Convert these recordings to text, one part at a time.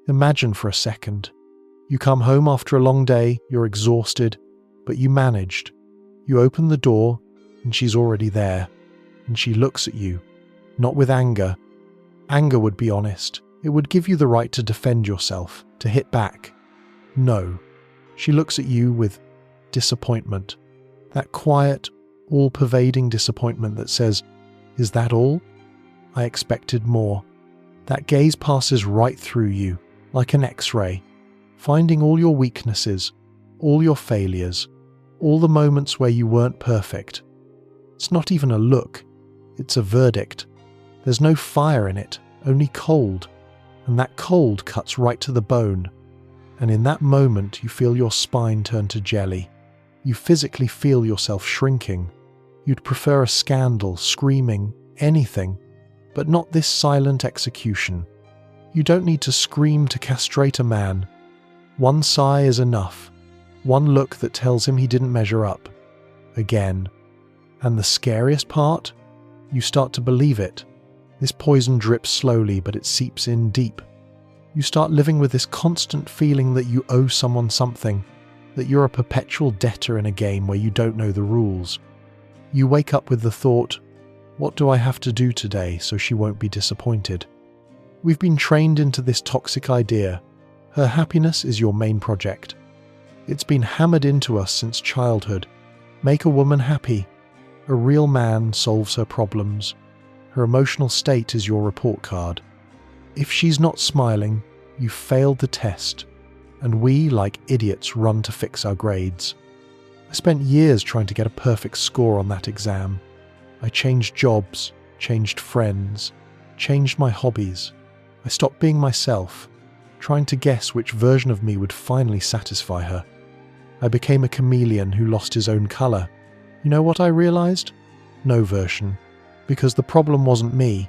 Imagine for a second. You come home after a long day, you're exhausted, but you managed. You open the door, and she's already there, and she looks at you, not with anger. Anger would be honest. It would give you the right to defend yourself, to hit back. No. She looks at you with disappointment. That quiet, all-pervading disappointment that says, "Is that all? I expected more." That gaze passes right through you, like an X-ray, finding all your weaknesses, all your failures, all the moments where you weren't perfect. It's not even a look, it's a verdict. There's no fire in it, only cold, and that cold cuts right to the bone. And in that moment you feel your spine turn to jelly. You physically feel yourself shrinking. You'd prefer a scandal, screaming, anything, but not this silent execution. You don't need to scream to castrate a man. One sigh is enough. One look that tells him he didn't measure up. Again. And the scariest part? You start to believe it. This poison drips slowly, but it seeps in deep. You start living with this constant feeling that you owe someone something, that you're a perpetual debtor in a game where you don't know the rules. You wake up with the thought, what do I have to do today so she won't be disappointed? We've been trained into this toxic idea. Her happiness is your main project. It's been hammered into us since childhood. Make a woman happy. A real man solves her problems. Her emotional state is your report card. If she's not smiling, you failed the test, and we, like idiots, run to fix our grades. I spent years trying to get a perfect score on that exam. I changed jobs, changed friends, changed my hobbies. I stopped being myself, trying to guess which version of me would finally satisfy her. I became a chameleon who lost his own colour. You know what I realised? No version. Because the problem wasn't me.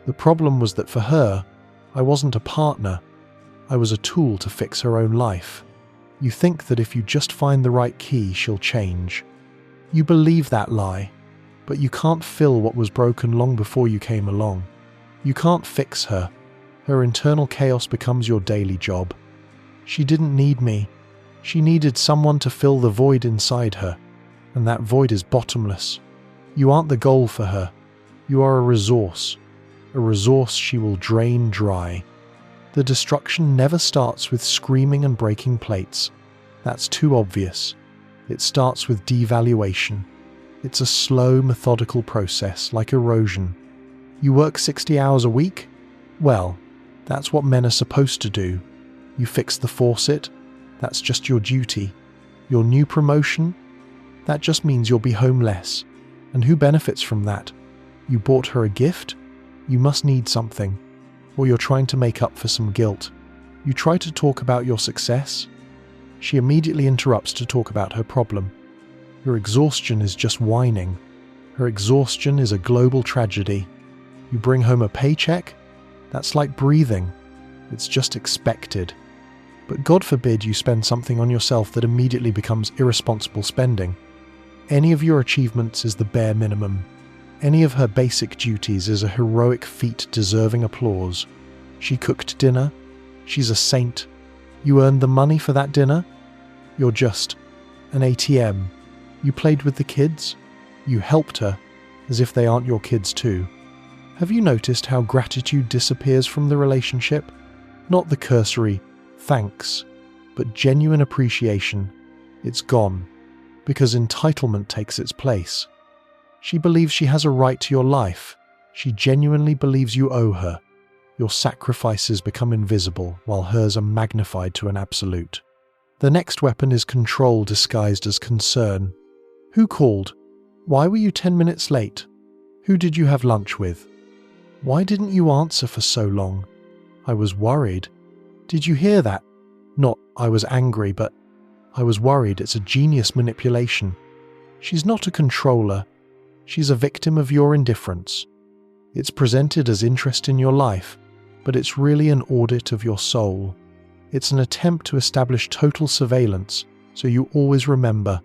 The problem was that for her, I wasn't a partner. I was a tool to fix her own life. You think that if you just find the right key, she'll change. You believe that lie, but you can't fill what was broken long before you came along. You can't fix her. Her internal chaos becomes your daily job. She didn't need me. She needed someone to fill the void inside her, and that void is bottomless. You aren't the goal for her. You are a resource she will drain dry. The destruction never starts with screaming and breaking plates. That's too obvious. It starts with devaluation. It's a slow, methodical process, like erosion. You work 60 hours a week? Well, that's what men are supposed to do. You fix the faucet? That's just your duty. Your new promotion? That just means you'll be home less. And who benefits from that? You bought her a gift? You must need something. Or you're trying to make up for some guilt. You try to talk about your success? She immediately interrupts to talk about her problem. Her exhaustion is just whining. Her exhaustion is a global tragedy. You bring home a paycheck? That's like breathing. It's just expected. But God forbid you spend something on yourself that immediately becomes irresponsible spending. Any of your achievements is the bare minimum. Any of her basic duties is a heroic feat deserving applause. She cooked dinner. She's a saint. You earned the money for that dinner? You're just an ATM. You played with the kids? You helped her, as if they aren't your kids too. Have you noticed how gratitude disappears from the relationship? Not the cursory thanks, but genuine appreciation. It's gone, because entitlement takes its place. She believes she has a right to your life. She genuinely believes you owe her. Your sacrifices become invisible, while hers are magnified to an absolute. The next weapon is control disguised as concern. Who called? Why were you 10 minutes late? Who did you have lunch with? Why didn't you answer for so long? I was worried. Did you hear that? Not, I was angry, but I was worried. It's a genius manipulation. She's not a controller. She's a victim of your indifference. It's presented as interest in your life, but it's really an audit of your soul. It's an attempt to establish total surveillance, so you always remember,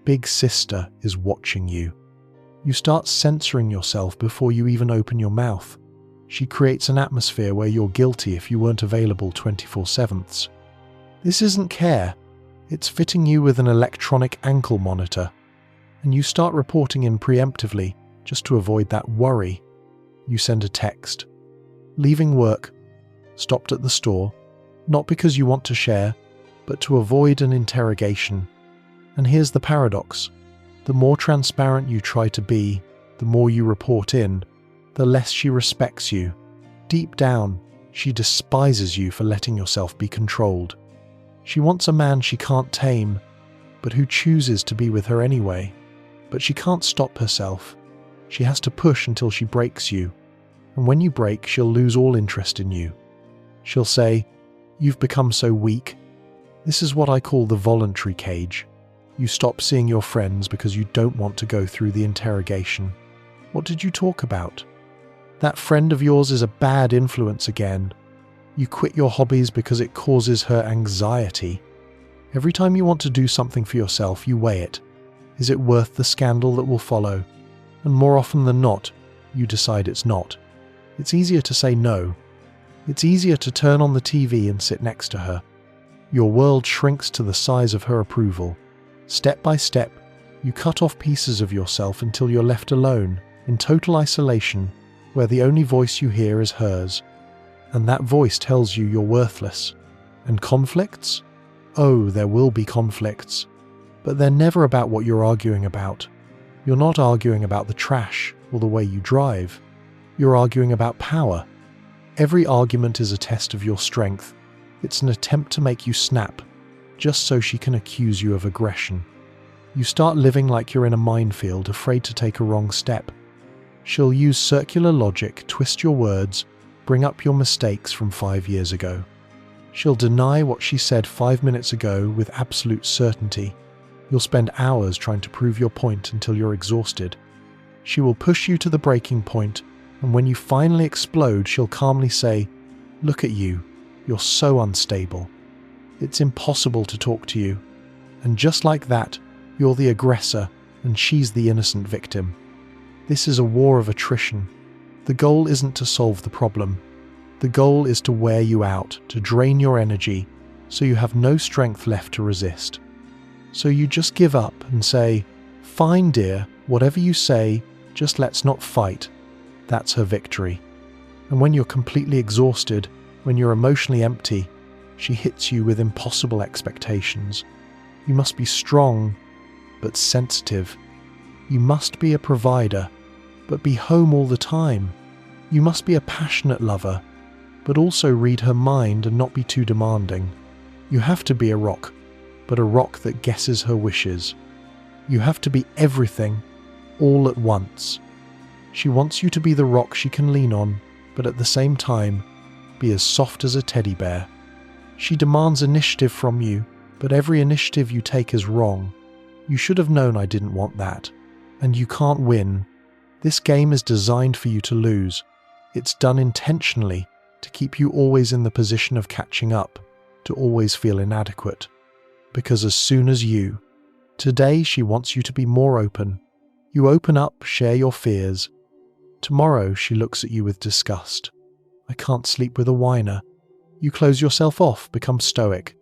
Big Sister is watching you. You start censoring yourself before you even open your mouth. She creates an atmosphere where you're guilty if you weren't available 24/7. This isn't care. It's fitting you with an electronic ankle monitor. And you start reporting in preemptively just to avoid that worry. You send a text. Leaving work. Stopped at the store. Not because you want to share, but to avoid an interrogation. And here's the paradox. The more transparent you try to be, the more you report in, the less she respects you. Deep down, she despises you for letting yourself be controlled. She wants a man she can't tame, but who chooses to be with her anyway. But she can't stop herself. She has to push until she breaks you. And when you break, she'll lose all interest in you. She'll say, "You've become so weak." This is what I call the voluntary cage. You stop seeing your friends because you don't want to go through the interrogation. What did you talk about? That friend of yours is a bad influence again. You quit your hobbies because it causes her anxiety. Every time you want to do something for yourself, you weigh it. Is it worth the scandal that will follow? And more often than not, you decide it's not. It's easier to say no. It's easier to turn on the TV and sit next to her. Your world shrinks to the size of her approval. Step by step, you cut off pieces of yourself until you're left alone, in total isolation, where the only voice you hear is hers. And that voice tells you you're worthless. And conflicts? Oh, there will be conflicts. But they're never about what you're arguing about. You're not arguing about the trash or the way you drive. You're arguing about power. Every argument is a test of your strength. It's an attempt to make you snap, just so she can accuse you of aggression. You start living like you're in a minefield, afraid to take a wrong step. She'll use circular logic, twist your words, bring up your mistakes from 5 years ago. She'll deny what she said 5 minutes ago with absolute certainty. You'll spend hours trying to prove your point until you're exhausted. She will push you to the breaking point, and when you finally explode, she'll calmly say, "Look at you, you're so unstable. It's impossible to talk to you." And just like that, you're the aggressor and she's the innocent victim. This is a war of attrition. The goal isn't to solve the problem. The goal is to wear you out, to drain your energy, so you have no strength left to resist. So you just give up and say, "Fine, dear, whatever you say, just let's not fight." That's her victory. And when you're completely exhausted, when you're emotionally empty, she hits you with impossible expectations. You must be strong, but sensitive. You must be a provider, but be home all the time. You must be a passionate lover, but also read her mind and not be too demanding. You have to be a rock, but a rock that guesses her wishes. You have to be everything, all at once. She wants you to be the rock she can lean on, but at the same time, be as soft as a teddy bear. She demands initiative from you, but every initiative you take is wrong. You should have known I didn't want that. And you can't win. This game is designed for you to lose. It's done intentionally to keep you always in the position of catching up, to always feel inadequate. Because as soon as today she wants you to be more open. You open up, share your fears. Tomorrow she looks at you with disgust. "I can't sleep with a whiner." You close yourself off, become stoic.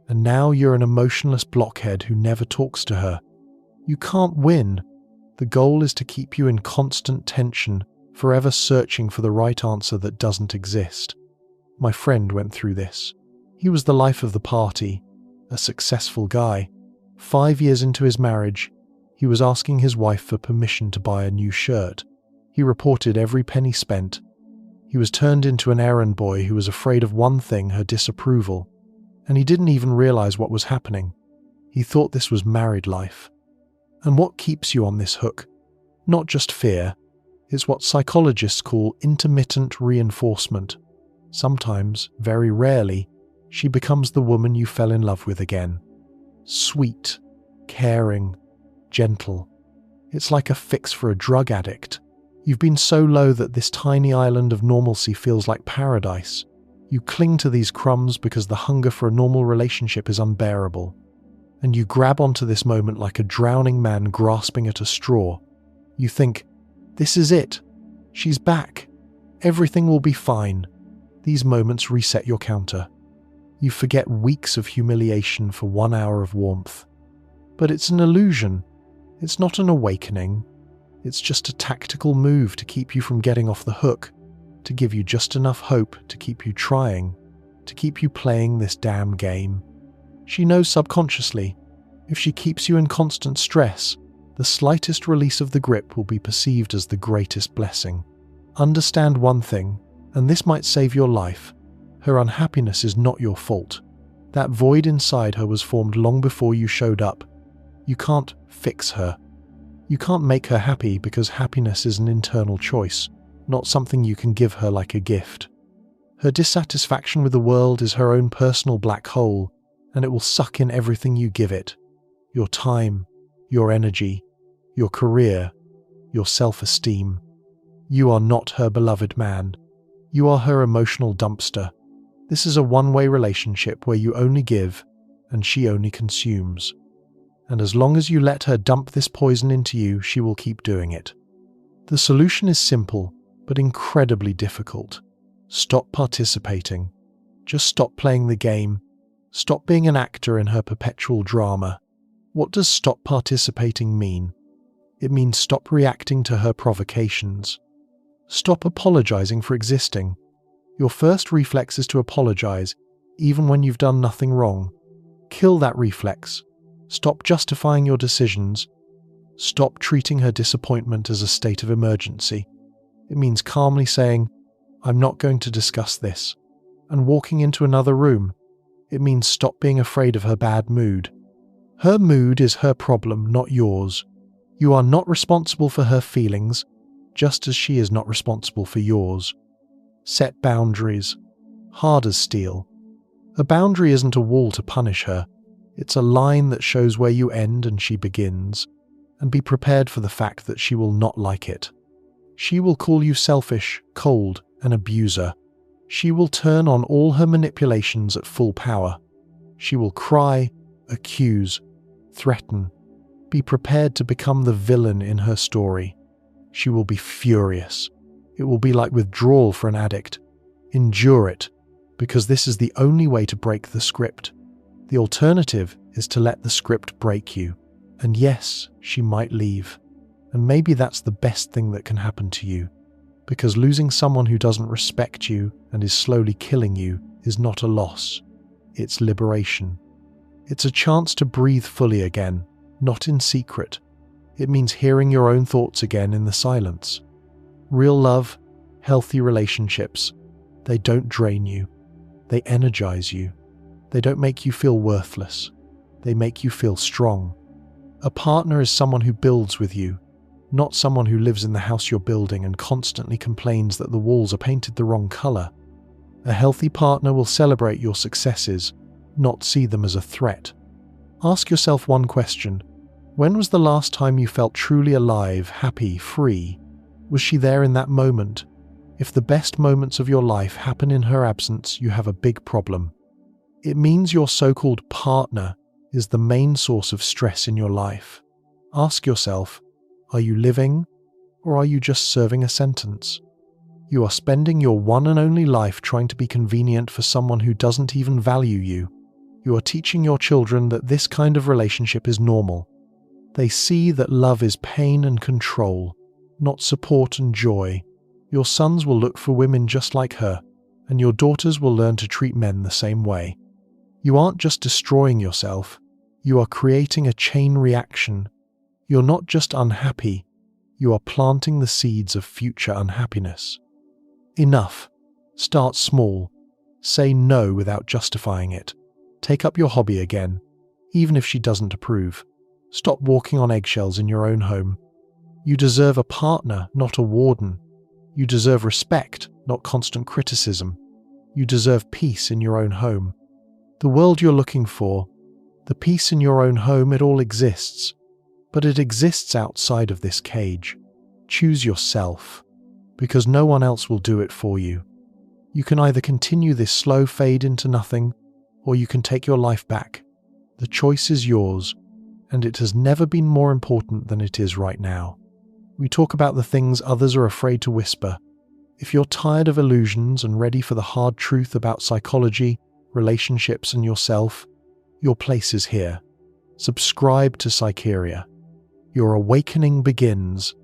And now you're an emotionless blockhead who never talks to her. You can't win. The goal is to keep you in constant tension, forever searching for the right answer that doesn't exist. My friend went through this. He was the life of the party, a successful guy. 5 years into his marriage, he was asking his wife for permission to buy a new shirt. He reported every penny spent. He was turned into an errand boy who was afraid of one thing, her disapproval. And he didn't even realize what was happening. He thought this was married life. And what keeps you on this hook? Not just fear. It's what psychologists call intermittent reinforcement. Sometimes, very rarely, she becomes the woman you fell in love with again. Sweet, caring, gentle. It's like a fix for a drug addict. You've been so low that this tiny island of normalcy feels like paradise. You cling to these crumbs because the hunger for a normal relationship is unbearable. And you grab onto this moment like a drowning man grasping at a straw. You think, "This is it. She's back." Everything will be fine. These moments reset your counter. You forget weeks of humiliation for 1 hour of warmth. But it's an illusion. It's not an awakening. It's just a tactical move to keep you from getting off the hook, to give you just enough hope to keep you trying, to keep you playing this damn game. She knows subconsciously, if she keeps you in constant stress, the slightest release of the grip will be perceived as the greatest blessing. Understand one thing, and this might save your life. Her unhappiness is not your fault. That void inside her was formed long before you showed up. You can't fix her. You can't make her happy because happiness is an internal choice, not something you can give her like a gift. Her dissatisfaction with the world is her own personal black hole, and it will suck in everything you give it. Your time, your energy, your career, your self-esteem. You are not her beloved man. You are her emotional dumpster. This is a one-way relationship where you only give and she only consumes. And as long as you let her dump this poison into you, she will keep doing it. The solution is simple, but incredibly difficult. Stop participating. Just stop playing the game. Stop being an actor in her perpetual drama. What does stop participating mean? It means stop reacting to her provocations. Stop apologizing for existing. Your first reflex is to apologize, even when you've done nothing wrong. Kill that reflex. Stop justifying your decisions. Stop treating her disappointment as a state of emergency. It means calmly saying, "I'm not going to discuss this," and walking into another room. It means stop being afraid of her bad mood. Her mood is her problem, not yours. You are not responsible for her feelings, just as she is not responsible for yours. Set boundaries. Hard as steel. A boundary isn't a wall to punish her. It's a line that shows where you end and she begins. And be prepared for the fact that she will not like it. She will call you selfish, cold, an abuser. She will turn on all her manipulations at full power. She will cry, accuse, threaten. Be prepared to become the villain in her story. She will be furious. It will be like withdrawal for an addict. Endure it, because this is the only way to break the script. The alternative is to let the script break you. And yes, she might leave. And maybe that's the best thing that can happen to you. Because losing someone who doesn't respect you and is slowly killing you is not a loss. It's liberation. It's a chance to breathe fully again, not in secret. It means hearing your own thoughts again in the silence. Real love, healthy relationships, they don't drain you. They energize you. They don't make you feel worthless. They make you feel strong. A partner is someone who builds with you, not someone who lives in the house you're building and constantly complains that the walls are painted the wrong color. A healthy partner will celebrate your successes, not see them as a threat. Ask yourself one question. When was the last time you felt truly alive, happy, free? Was she there in that moment? If the best moments of your life happen in her absence, you have a big problem. It means your so-called partner is the main source of stress in your life. Ask yourself, are you living, or are you just serving a sentence? You are spending your one and only life trying to be convenient for someone who doesn't even value you. You are teaching your children that this kind of relationship is normal. They see that love is pain and control, not support and joy. Your sons will look for women just like her, and your daughters will learn to treat men the same way. You aren't just destroying yourself, you are creating a chain reaction. You're not just unhappy, you are planting the seeds of future unhappiness. Enough. Start small. Say no without justifying it. Take up your hobby again, even if she doesn't approve. Stop walking on eggshells in your own home. You deserve a partner, not a warden. You deserve respect, not constant criticism. You deserve peace in your own home. The world you're looking for, the peace in your own home, it all exists. But it exists outside of this cage. Choose yourself, because no one else will do it for you. You can either continue this slow fade into nothing, or you can take your life back. The choice is yours, and it has never been more important than it is right now. We talk about the things others are afraid to whisper. If you're tired of illusions and ready for the hard truth about psychology, relationships, and yourself, your place is here. Subscribe to Psycheria. Your awakening begins